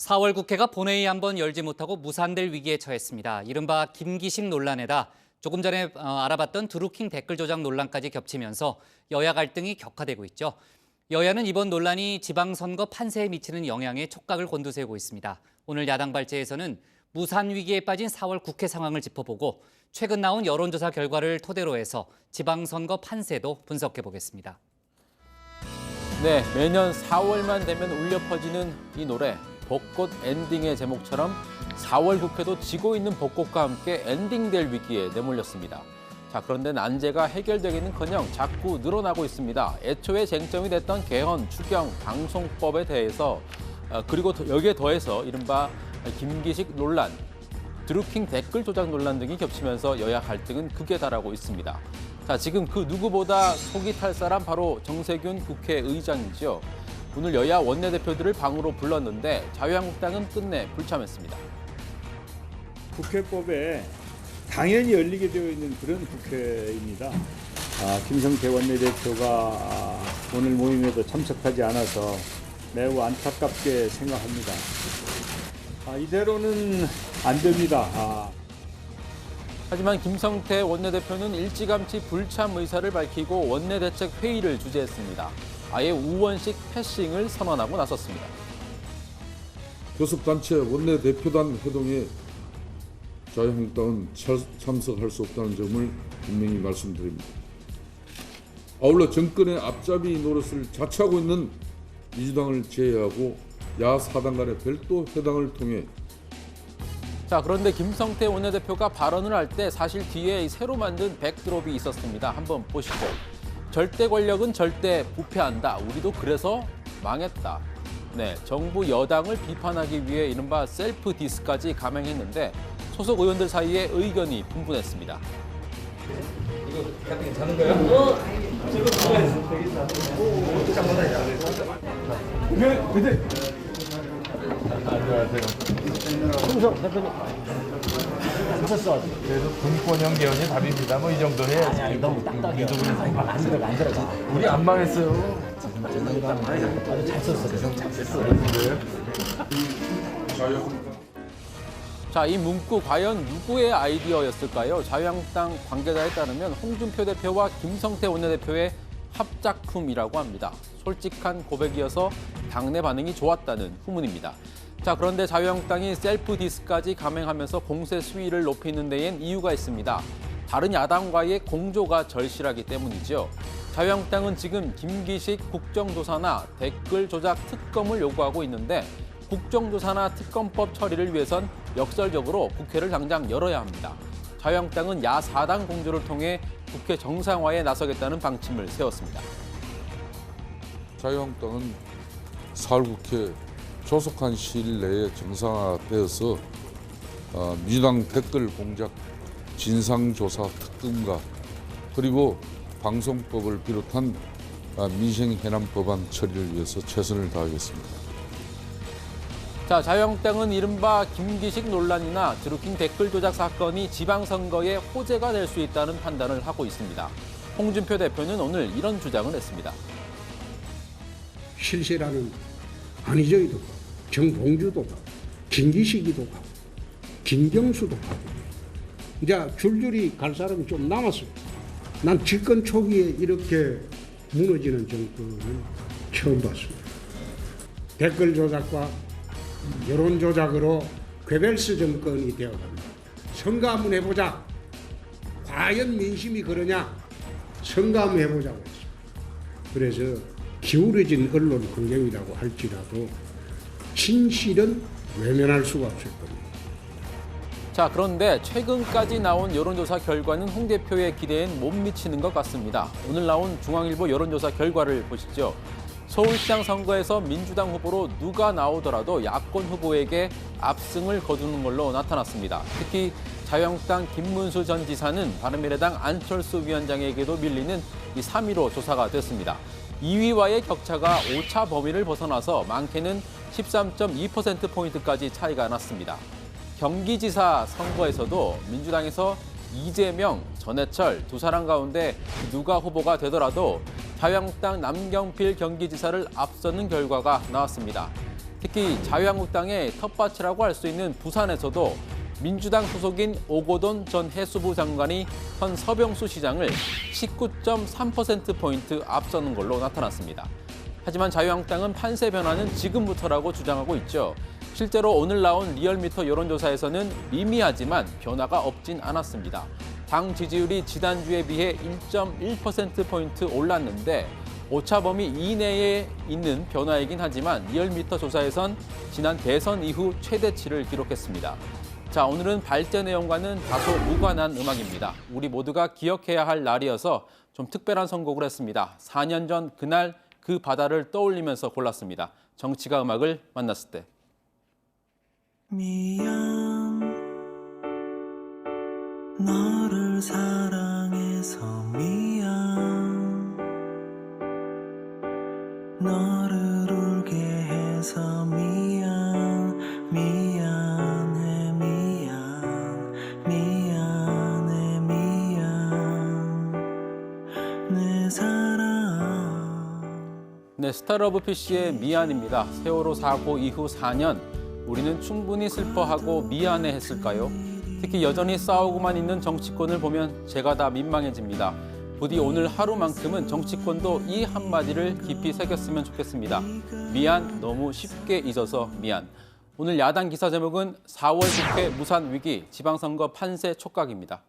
4월 국회가 본회의 한번 열지 못하고 무산될 위기에 처했습니다. 이른바 김기식 논란에다 조금 전에 알아봤던 드루킹 댓글 조작 논란까지 겹치면서 여야 갈등이 격화되고 있죠. 여야는 이번 논란이 지방선거 판세에 미치는 영향에 촉각을 곤두세우고 있습니다. 오늘 야당 발제에서는 무산 위기에 빠진 4월 국회 상황을 짚어보고 최근 나온 여론조사 결과를 토대로 해서 지방선거 판세도 분석해 보겠습니다. 네, 매년 4월만 되면 울려 퍼지는 이 노래. 벚꽃 엔딩의 제목처럼 4월 국회도 지고 있는 벚꽃과 함께 엔딩될 위기에 내몰렸습니다. 자, 그런데 난제가 해결되기는커녕 자꾸 늘어나고 있습니다. 애초에 쟁점이 됐던 개헌, 추경, 방송법에 대해서 그리고 여기에 더해서 이른바 김기식 논란, 드루킹 댓글 조작 논란 등이 겹치면서 여야 갈등은 극에 달하고 있습니다. 자, 지금 그 누구보다 속이 탈 사람 바로 정세균 국회의장이죠. 오늘 여야 원내대표들을 방으로 불렀는데 자유한국당은 끝내 불참했습니다. 국회법에 당연히 열리게 되어 있는 그런 국회입니다. 김성태 원내대표가 오늘 모임에도 참석하지 않아서 매우 안타깝게 생각합니다. 이대로는 안 됩니다. 하지만 김성태 원내대표는 일찌감치 불참 의사를 밝히고 원내대책 회의를 주재했습니다. 아예 우원식 패싱을 선언하고 나섰습니다. 교섭단체 원내대표단 회동에 자유한국당은 참석할 수 없다는 점을 분명히 말씀드립니다. 아울러 정권의 앞잡이 노릇을 자처하고 있는 민주당을 제외하고 야4당 간의 별도 회담을 통해 자, 그런데 김성태 원내대표가 발언을 할 때 사실 뒤에 새로 만든 백드롭이 있었습니다. 한번 보시죠. 절대 권력은 절대 부패한다. 우리도 그래서 망했다. 네, 정부 여당을 비판하기 위해 이른바 셀프 디스까지 감행했는데 소속 의원들 사이에 의견이 분분했습니다. 이거 괜찮은 거예요? 그래서 분권형 개헌이 답입니다. 뭐 이 정도 해야지. 너무 딱딱해요. 안 들어가. 우리 안 망했어요. 아주 잘 썼어. 잘 썼어. 자, 이 문구 과연 누구의 아이디어였을까요? 자유한국당 관계자에 따르면 홍준표 대표와 김성태 원내대표의 합작품이라고 합니다. 솔직한 고백이어서 당내 반응이 좋았다는 후문입니다. 자, 그런데 자유한국당이 셀프 디스까지 감행하면서 공세 수위를 높이는 데엔 이유가 있습니다. 다른 야당과의 공조가 절실하기 때문이죠. 자유한국당은 지금 김기식 국정조사나 댓글 조작 특검을 요구하고 있는데 국정조사나 특검법 처리를 위해선 역설적으로 국회를 당장 열어야 합니다. 자유한국당은 야4당 공조를 통해 국회 정상화에 나서겠다는 방침을 세웠습니다. 자유한국당은 4월 국회 조속한 시일 내에 정상화되어서 민주당 댓글 공작 진상조사 특검과 그리고 방송법을 비롯한 민생 해남 법안 처리를 위해서 최선을 다하겠습니다. 자, 자유한국당은 이른바 김기식 논란이나 드루킹 댓글 조작 사건이 지방선거에 호재가 될 수 있다는 판단을 하고 있습니다. 홍준표 대표는 오늘 이런 주장을 했습니다. 실세라는 안희정이도 가고 정봉주도 가고 김기식이도 가고 김경수도 가고 이제 줄줄이 갈 사람이 좀 남았어요. 난 집권 초기에 이렇게 무너지는 정권은 처음 봤습니다. 댓글 조작과 여론 조작으로 괴벨스 정권이 되어갑니다. 선거 한번 해보자. 과연 민심이 그러냐? 선거 한번 해보자고 했습니다. 그래서 기울어진 언론 환경이라고 할지라도 진실은 외면할 수가 없을 겁니다. 자, 그런데 최근까지 나온 여론조사 결과는 홍 대표의 기대엔 못 미치는 것 같습니다. 오늘 나온 중앙일보 여론조사 결과를 보시죠. 서울시장 선거에서 민주당 후보로 누가 나오더라도 야권 후보에게 압승을 거두는 걸로 나타났습니다. 특히 자유한국당 김문수 전 지사는 바른미래당 안철수 위원장에게도 밀리는 이 3위로 조사가 됐습니다. 2위와의 격차가 오차 범위를 벗어나서 많게는 13.2%포인트까지 차이가 났습니다. 경기지사 선거에서도 민주당에서 이재명, 전해철 두 사람 가운데 누가 후보가 되더라도 자유한국당 남경필 경기지사를 앞서는 결과가 나왔습니다. 특히 자유한국당의 텃밭이라고 할 수 있는 부산에서도 민주당 소속인 오고돈 전 해수부 장관이 현 서병수 시장을 19.3%포인트 앞서는 걸로 나타났습니다. 하지만 자유한국당은 판세 변화는 지금부터라고 주장하고 있죠. 실제로 오늘 나온 리얼미터 여론조사에서는 미미하지만 변화가 없진 않았습니다. 당 지지율이 지난주에 비해 1.1%포인트 올랐는데 오차범위 이내에 있는 변화이긴 하지만 리얼미터 조사에선 지난 대선 이후 최대치를 기록했습니다. 자, 오늘은 발제 내용과는 다소 무관한 음악입니다. 우리 모두가 기억해야 할 날이어서 좀 특별한 선곡을 했습니다. 4년 전 그날 그 바다를 떠올리면서 골랐습니다. 정치가 음악을 만났을 때. 미안 너를 사랑해서 미안 너를 울게 해서 미안 미안해 미안해 미안 내 사랑. 네, 스타러브 PC의 미안입니다. 세월호 사고 이후 4년, 우리는 충분히 슬퍼하고 미안해했을까요? 특히 여전히 싸우고만 있는 정치권을 보면 제가 다 민망해집니다. 부디 오늘 하루만큼은 정치권도 이 한마디를 깊이 새겼으면 좋겠습니다. 미안, 너무 쉽게 잊어서 미안. 오늘 야당 기사 제목은 4월 국회 무산 위기, 지방선거 판세 촉각입니다.